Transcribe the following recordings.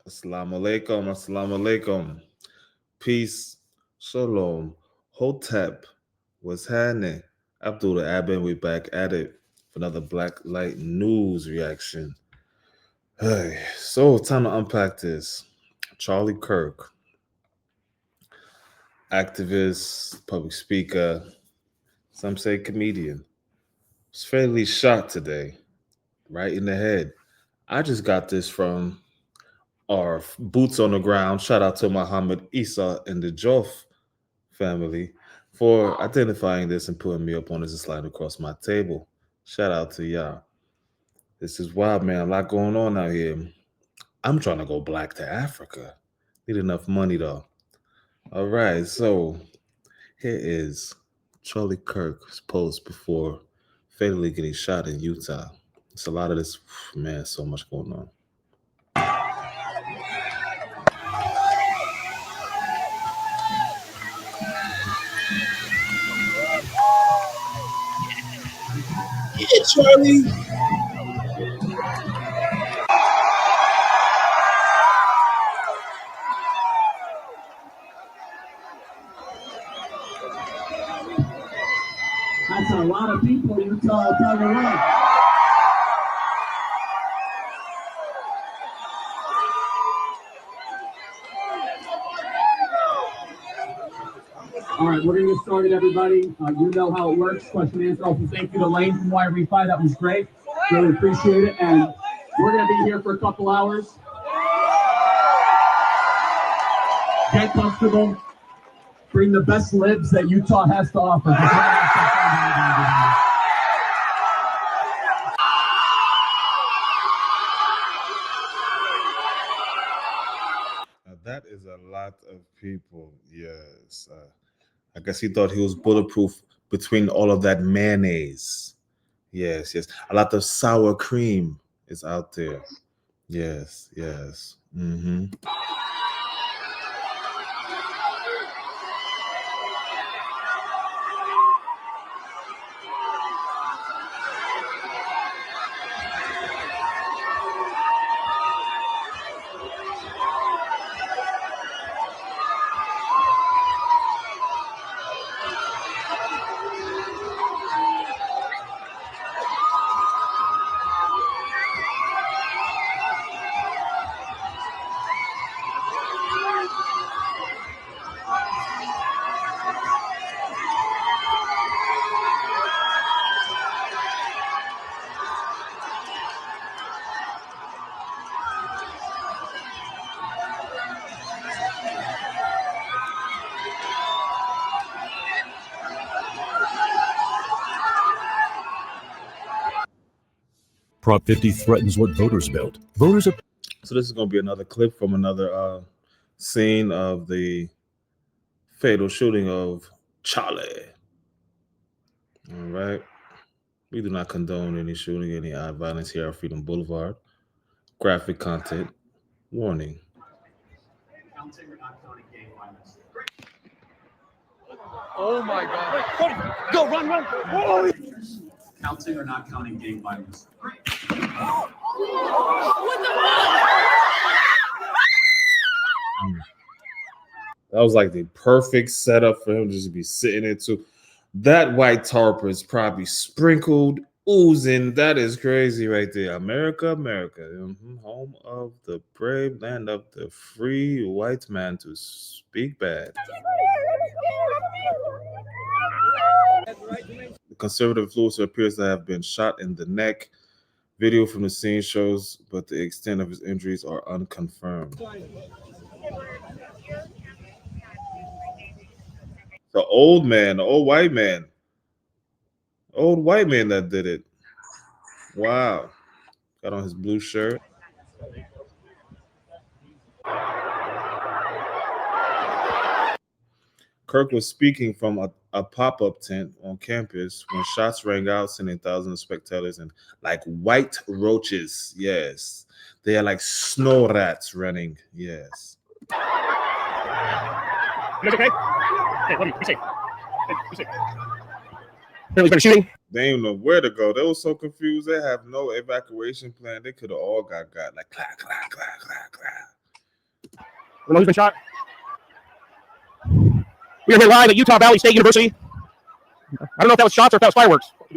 Assalamu alaikum, assalamu alaikum. Peace, shalom, hotep. What's happening? Abdullah Abin, we back at it for another Black Light News reaction. Hey, so time to unpack this. Charlie Kirk, activist, public speaker, some say comedian, was fatally shot today, right in the head. I just got this from our boots on the ground. Shout out to Muhammad Isa and the Joff family for identifying this and putting me up on this and sliding across my table. Shout out to y'all. This is wild, man. A lot going on out here. I'm trying to go black to Africa. Need enough money though. All right, so here is Charlie Kirk's post before fatally getting shot in Utah. It's a lot of this, man, so much going on. Yeah, Charlie. That's a lot of people, Utah, I'll tell you what. All right, we're going to get started, everybody. You know how it works. Question and answer. Also, thank you to Lane from YRV5. That was great. Really appreciate it. And we're going to be here for a couple hours. Get comfortable. Bring the best libs that Utah has to offer. That is a lot of people. Yes. I guess he thought he was bulletproof between all of that mayonnaise. Yes, yes. A lot of sour cream is out there. Yes, yes. Mm-hmm. Prop 50 threatens what voters built. Voters are. So this is going to be another clip from another scene of the fatal shooting of Charlie. All right. We do not condone any shooting, any violence here at Freedom Boulevard. Graphic content. Warning. Oh my God. Go, run, run. Oh. Counting or not counting gang violence? That was like the perfect setup for him just to be sitting there too. That white tarp is probably sprinkled, oozing. That is crazy right there. America, America. Home of the brave, land of the free, white man to speak bad. The conservative influencer appears to have been shot in the neck. Video from the scene shows, but the extent of his injuries are unconfirmed. The old man, the old white man. Old white man that did it. Wow. Got on his blue shirt. Kirk was speaking from a pop-up tent on campus when shots rang out, sending thousands of spectators and like white roaches. Yes. They are like snow rats running. Yes. You guys okay? Hey, Lovey, be safe. Hey, be safe. Apparently, better shooting. They didn't know where to go. They were so confused. They have no evacuation plan. They could have all got like clack, clack, clack, clack, clack. don't know who's been shot. We are here live at Utah Valley State University. I don't know if that was shots or if that was fireworks. I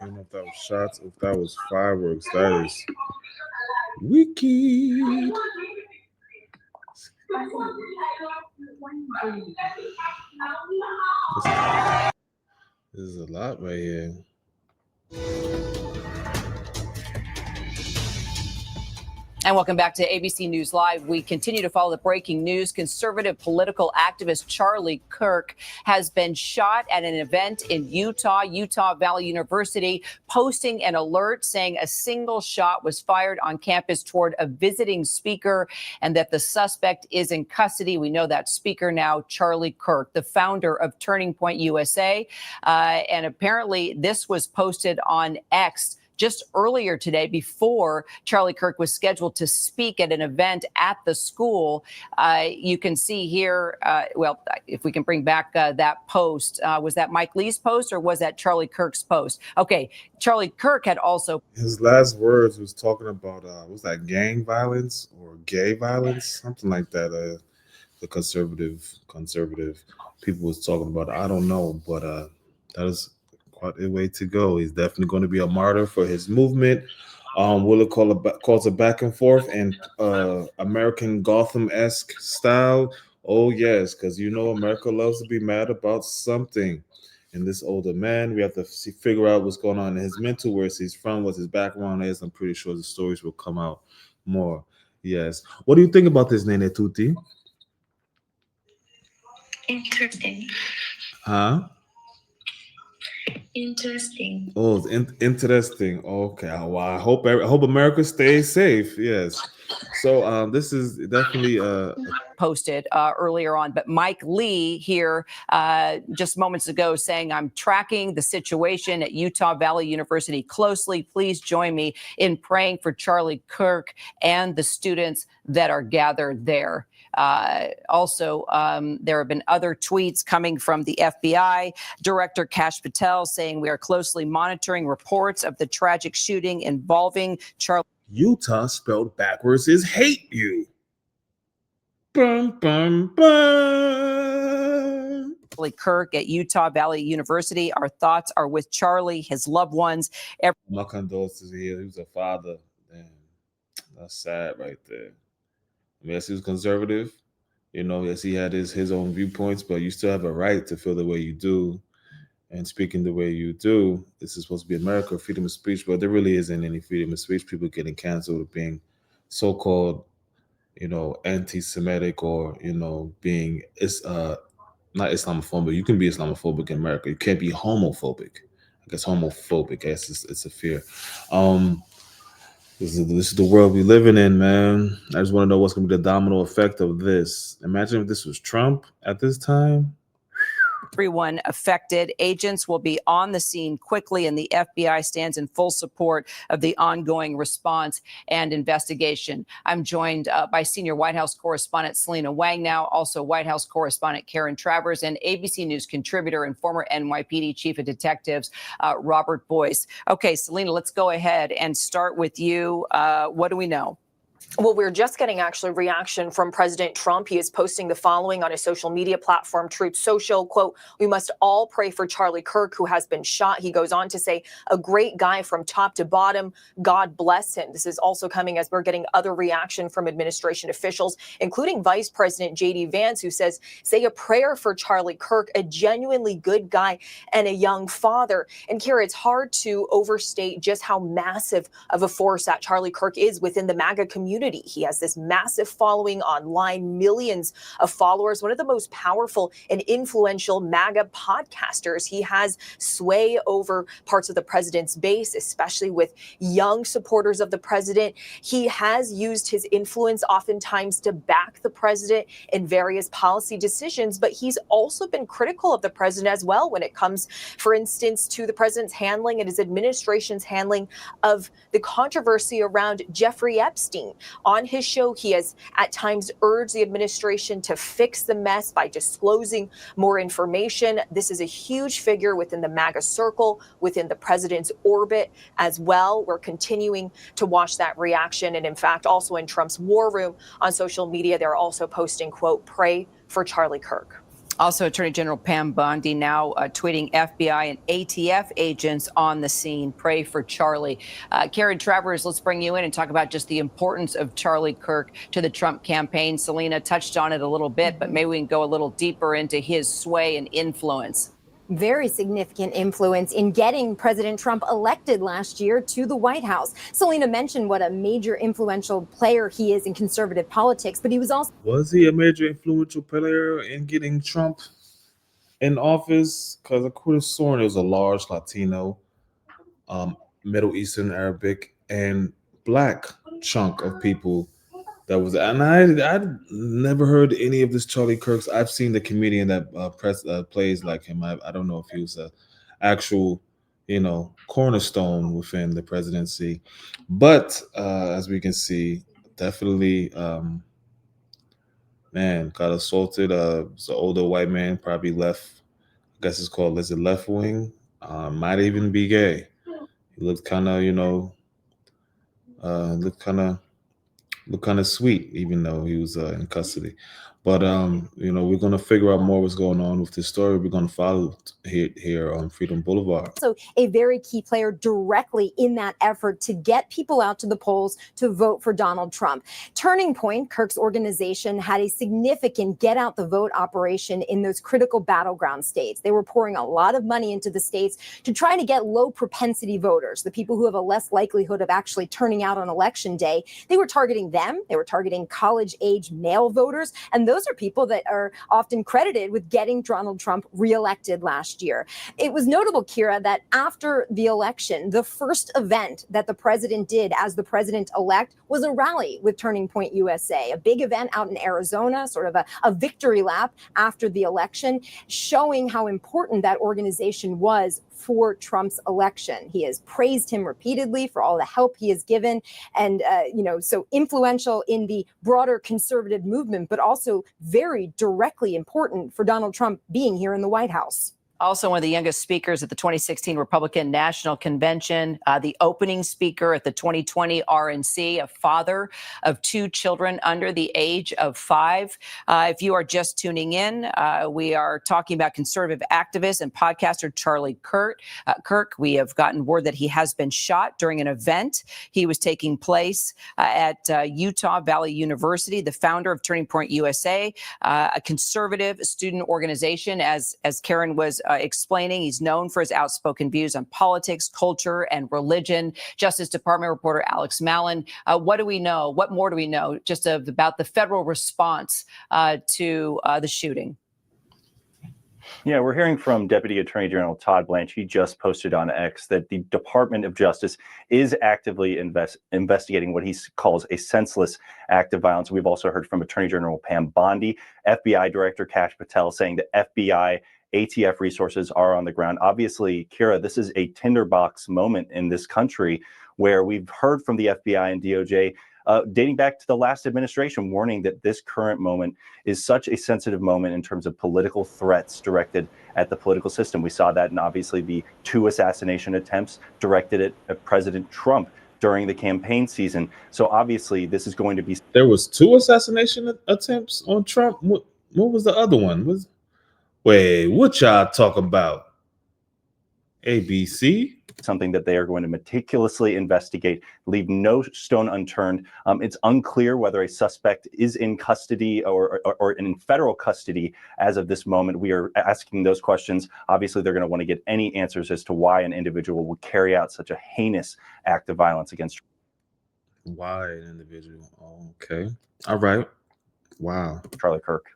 don't know if that was shots or if that was fireworks. That is wicked. This is a lot right here. And welcome back to ABC News Live. We continue to follow the breaking news. Conservative political activist Charlie Kirk has been shot at an event in Utah Valley University, posting an alert saying a single shot was fired on campus toward a visiting speaker and that the suspect is in custody. We know that speaker now, Charlie Kirk, the founder of Turning Point USA. And apparently this was posted on X just earlier today, before Charlie Kirk was scheduled to speak at an event at the school. You can see here, well, if we can bring back that post, was that Mike Lee's post or was that Charlie Kirk's post? Okay, Charlie Kirk had also... His last words was talking about, was that gang violence or gay violence? Something like that. The conservative people was talking about. I don't know, but that is quite a way to go. He's definitely going to be a martyr for his movement. Will it cause a back and forth and American Gotham-esque style? Oh yes, because you know America loves to be mad about something. And this older man, we have to figure out what's going on in his mental, where he's from, what his background is. I'm pretty sure the stories will come out more. Yes. What do you think about this, Nene Tuti? Interesting. Huh? Interesting. Oh, interesting. Okay. Well, I hope America stays safe. Yes. So this is definitely posted earlier on, but Mike Lee here just moments ago saying, I'm tracking the situation at Utah Valley University closely. Please join me in praying for Charlie Kirk and the students that are gathered there. Also, there have been other tweets coming from the FBI. Director Kash Patel saying we are closely monitoring reports of the tragic shooting involving Charlie. Utah spelled backwards is hate you. Bum, bum, bum. Kirk at Utah Valley University. Our thoughts are with Charlie, his loved ones. My condolences here. He was a father. Damn, that's sad right there. I mean, yes, he was conservative. You know, yes, he had his own viewpoints, but you still have a right to feel the way you do and speaking the way you do. This is supposed to be America, freedom of speech, but there really isn't any freedom of speech. People getting canceled or being so-called, you know, anti-Semitic or, you know, being not Islamophobic. You can be Islamophobic in America. You can't be homophobic. I guess homophobic. I guess it's a fear. This is the world we living in, man. I just want to know what's going to be the domino effect of this. Imagine if this was Trump at this time. Everyone affected. Agents will be on the scene quickly, and the FBI stands in full support of the ongoing response and investigation. I'm joined by senior White House correspondent Selena Wang now, also White House correspondent Karen Travers, and ABC News contributor and former NYPD chief of detectives Robert Boyce. Okay, Selena, let's go ahead and start with you. What do we know? Well, we're just getting actually reaction from President Trump. He is posting the following on his social media platform, Truth Social, quote, "We must all pray for Charlie Kirk, who has been shot." He goes on to say, "A great guy from top to bottom. God bless him." This is also coming as we're getting other reaction from administration officials, including Vice President J.D. Vance, who says, "Say a prayer for Charlie Kirk, a genuinely good guy and a young father." And Kira, it's hard to overstate just how massive of a force that Charlie Kirk is within the MAGA community. He has this massive following online, millions of followers, one of the most powerful and influential MAGA podcasters. He has sway over parts of the president's base, especially with young supporters of the president. He has used his influence oftentimes to back the president in various policy decisions, but he's also been critical of the president as well when it comes, for instance, to the president's handling and his administration's handling of the controversy around Jeffrey Epstein. On his show, he has at times urged the administration to fix the mess by disclosing more information. This is a huge figure within the MAGA circle, within the president's orbit as well. We're continuing to watch that reaction. And in fact, also in Trump's war room on social media, they're also posting, quote, "Pray for Charlie Kirk." Also, Attorney General Pam Bondi now tweeting FBI and ATF agents on the scene. Pray for Charlie. Karen Travers, let's bring you in and talk about just the importance of Charlie Kirk to the Trump campaign. Selena touched on it a little bit, but maybe we can go a little deeper into his sway and influence. Very significant influence in getting President Trump elected last year to the White House. Selena mentioned what a major influential player he is in conservative politics, but he was also... Was he a major influential player in getting Trump in office? Because I could have sworn it was a large Latino, Middle Eastern, Arabic, and Black chunk of people that was, and I'd never heard any of this Charlie Kirk's. I've seen the comedian that plays like him. I don't know if he was a actual, cornerstone within the presidency, but as we can see, definitely, got assaulted. It's an older white man, probably left. I guess it's called, is it left wing? Might even be gay. He looked kind of, looked kind of sweet, even though he was in custody. But we're gonna figure out more what's going on with this story. We're gonna follow here on Freedom Boulevard. So a very key player directly in that effort to get people out to the polls to vote for Donald Trump. Turning Point, Kirk's organization, had a significant get out the vote operation in those critical battleground states. They were pouring a lot of money into the states to try to get low propensity voters, the people who have a less likelihood of actually turning out on election day. They were targeting them. They were targeting college age male voters. And those are people that are often credited with getting Donald Trump reelected last year. It was notable, Kira, that after the election, the first event that the president did as the president-elect was a rally with Turning Point USA, a big event out in Arizona, sort of a victory lap after the election, showing how important that organization was for Trump's election. He has praised him repeatedly for all the help he has given, and so influential in the broader conservative movement, but also very directly important for Donald Trump being here in the White House. Also one of the youngest speakers at the 2016 Republican National Convention, the opening speaker at the 2020 RNC, a father of 2 children under the age of 5. If you are just tuning in, we are talking about conservative activist and podcaster Charlie Kirk. We have gotten word that he has been shot during an event. He was taking place at Utah Valley University, the founder of Turning Point USA, a conservative student organization, as Karen was explaining. He's known for his outspoken views on politics, culture, and religion. Justice Department reporter Alex Mallon, what do we know? What more do we know just about the federal response to the shooting? Yeah, we're hearing from Deputy Attorney General Todd Blanche. He just posted on X that the Department of Justice is actively investigating what he calls a senseless act of violence. We've also heard from Attorney General Pam Bondi, FBI Director Kash Patel saying that FBI ATF resources are on the ground. Obviously, Kira, this is a tinderbox moment in this country where we've heard from the FBI and DOJ dating back to the last administration, warning that this current moment is such a sensitive moment in terms of political threats directed at the political system. We saw that in obviously the 2 assassination attempts directed at President Trump during the campaign season. So obviously this is going to be... There was 2 assassination attempts on Trump. What was the other one? Wait, what y'all talking about? ABC? Something that they are going to meticulously investigate, leave no stone unturned. It's unclear whether a suspect is in custody or in federal custody as of this moment. We are asking those questions. Obviously, they're going to want to get any answers as to why an individual would carry out such a heinous act of violence against. Why an individual? Okay. All right. Wow. Charlie Kirk.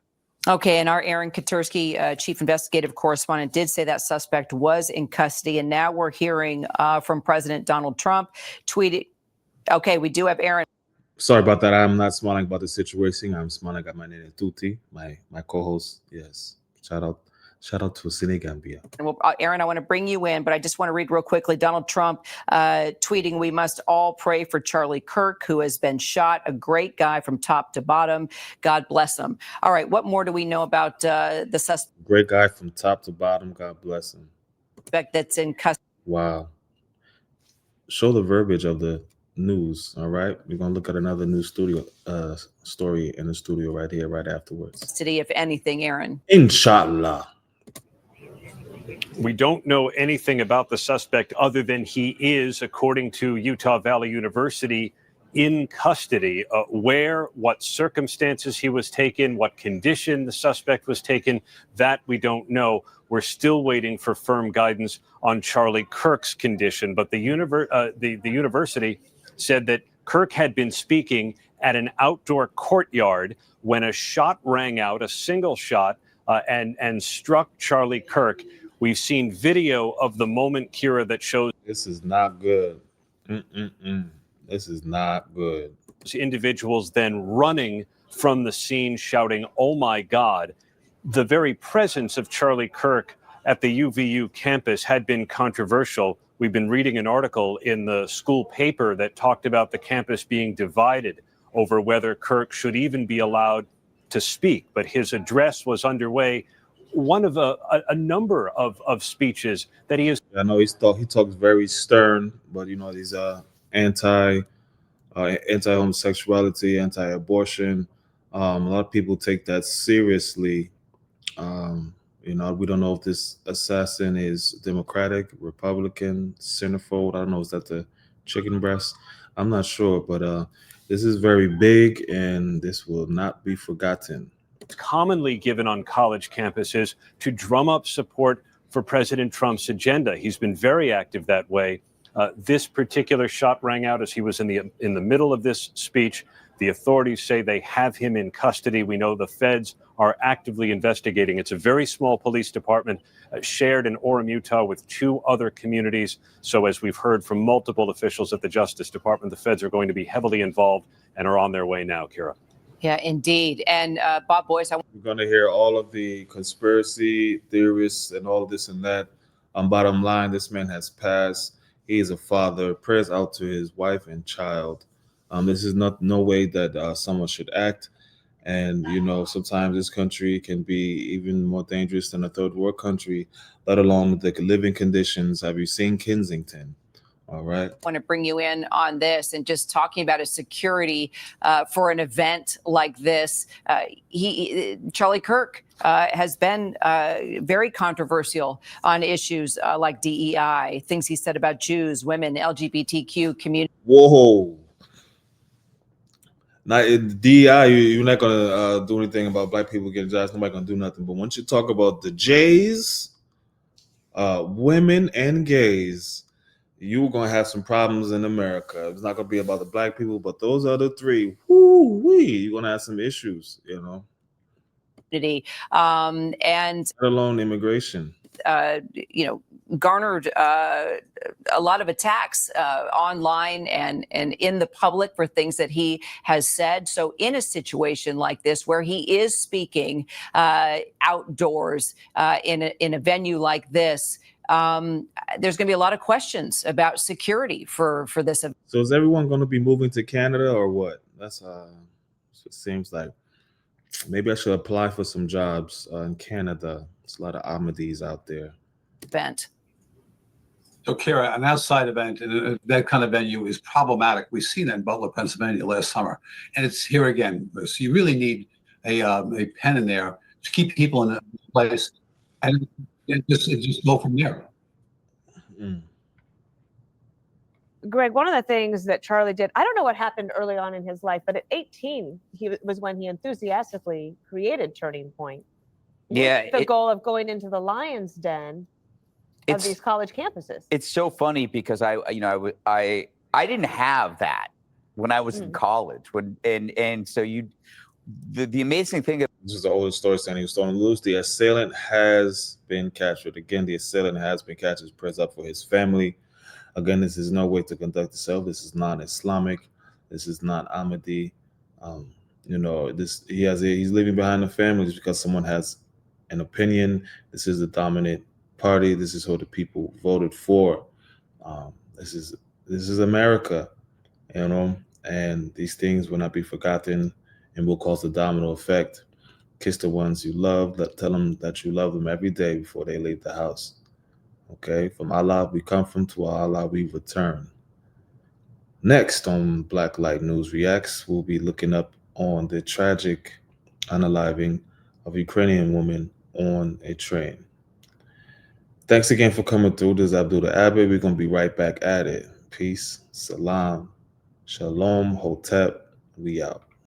Okay, and our Aaron Katursky, chief investigative correspondent, did say that suspect was in custody. And now we're hearing from President Donald Trump tweeted. Okay, we do have Aaron. Sorry about that. I'm not smiling about the situation. I'm smiling at my name, Tuti, my co-host. Yes, shout out Shout out to Senegambia. And Aaron, I want to bring you in, but I just want to read real quickly. Donald Trump tweeting, "We must all pray for Charlie Kirk, who has been shot. A great guy from top to bottom. God bless him." All right, what more do we know about the suspect Great guy from top to bottom. God bless him. that's in custody? Wow. Show the verbiage of the news. All right. We're going to look at another news studio story in the studio right here, right afterwards. If anything, Aaron. Inshallah. We don't know anything about the suspect other than he is, according to Utah Valley University, in custody. Where, what circumstances he was taken, what condition the suspect was taken, that we don't know. We're still waiting for firm guidance on Charlie Kirk's condition. But the university said that Kirk had been speaking at an outdoor courtyard when a shot rang out, a single shot, and struck Charlie Kirk. We've seen video of the moment, Kira, that shows this is not good. This is not good. Individuals then running from the scene shouting, "Oh my God." The very presence of Charlie Kirk at the UVU campus had been controversial. We've been reading an article in the school paper that talked about the campus being divided over whether Kirk should even be allowed to speak. But his address was underway. One of a number of speeches that he is. I know he talks very stern, but you know, these anti-homosexuality, anti-abortion. A lot of people take that seriously. You know, we don't know if this assassin is Democratic, Republican, centerfold. I don't know. Is that the chicken breast? I'm not sure, but this is very big, and this will not be forgotten. Commonly given on college campuses to drum up support for President Trump's agenda. He's been very active that way. This particular shot rang out as he was in the middle of this speech. The authorities say they have him in custody. We know the feds are actively investigating. It's a very small police department shared in Orem, Utah with 2 other communities. So as we've heard from multiple officials at the Justice Department, the feds are going to be heavily involved and are on their way now, Kira. Yeah, indeed. And Bob Boyce, we're going to hear all of the conspiracy theorists and all this and that. Bottom line, this man has passed. He is a father. Prayers out to his wife and child. This is no way that someone should act. And, you know, sometimes this country can be even more dangerous than a third world country, let alone the living conditions. Have you seen Kensington? All right. I want to bring you in on this and just talking about his security for an event like this. Charlie Kirk has been very controversial on issues like DEI, things he said about Jews, women, LGBTQ community. Whoa. Now, in DEI, you're not going to do anything about black people getting jobs. Nobody's going to do nothing. But once you talk about the Jays, women and gays, you're going to have some problems in America. It's not going to be about the black people, but those other 3, you're going to have some issues, you know. And let alone immigration. You know, garnered a lot of attacks online and in the public for things that he has said. So in a situation like this, where he is speaking outdoors in a venue like this, there's going to be a lot of questions about security for this event. So is everyone going to be moving to Canada or what? That's it seems like. Maybe I should apply for some jobs in Canada. There's a lot of Ahmadis out there. Event. So, Kira, an outside event and that kind of venue is problematic. We've seen that in Butler, Pennsylvania last summer, and it's here again. So you really need a pen in there to keep people in a place, and just go from there. Greg, one of the things that Charlie did, I don't know what happened early on in his life, but at 18, was when he enthusiastically created Turning Point. Yeah. The goal of going into the lion's den of these college campuses. It's so funny because I didn't have that when I was in college. The amazing thing is, this is the oldest story standing. He was thrown loose. The assailant has been captured. Again, the assailant has been captured. Prayers up for his family. Again, this is no way to conduct itself. This is not Islamic. This is not Ahmadi. You know, he's leaving behind a family just because someone has an opinion. This is the dominant party. This is who the people voted for. This is America, you know, and these things will not be forgotten and will cause a domino effect. Kiss the ones you love. Tell them that you love them every day before they leave the house. Okay, from Allah we come from, to Allah we return. Next on Black Light News Reacts, we'll be looking up on the tragic unaliving of a Ukrainian woman on a train. Thanks again for coming through. This is Abdul the Abbot. We're going to be right back at it. Peace, salam, shalom, hotep. We out.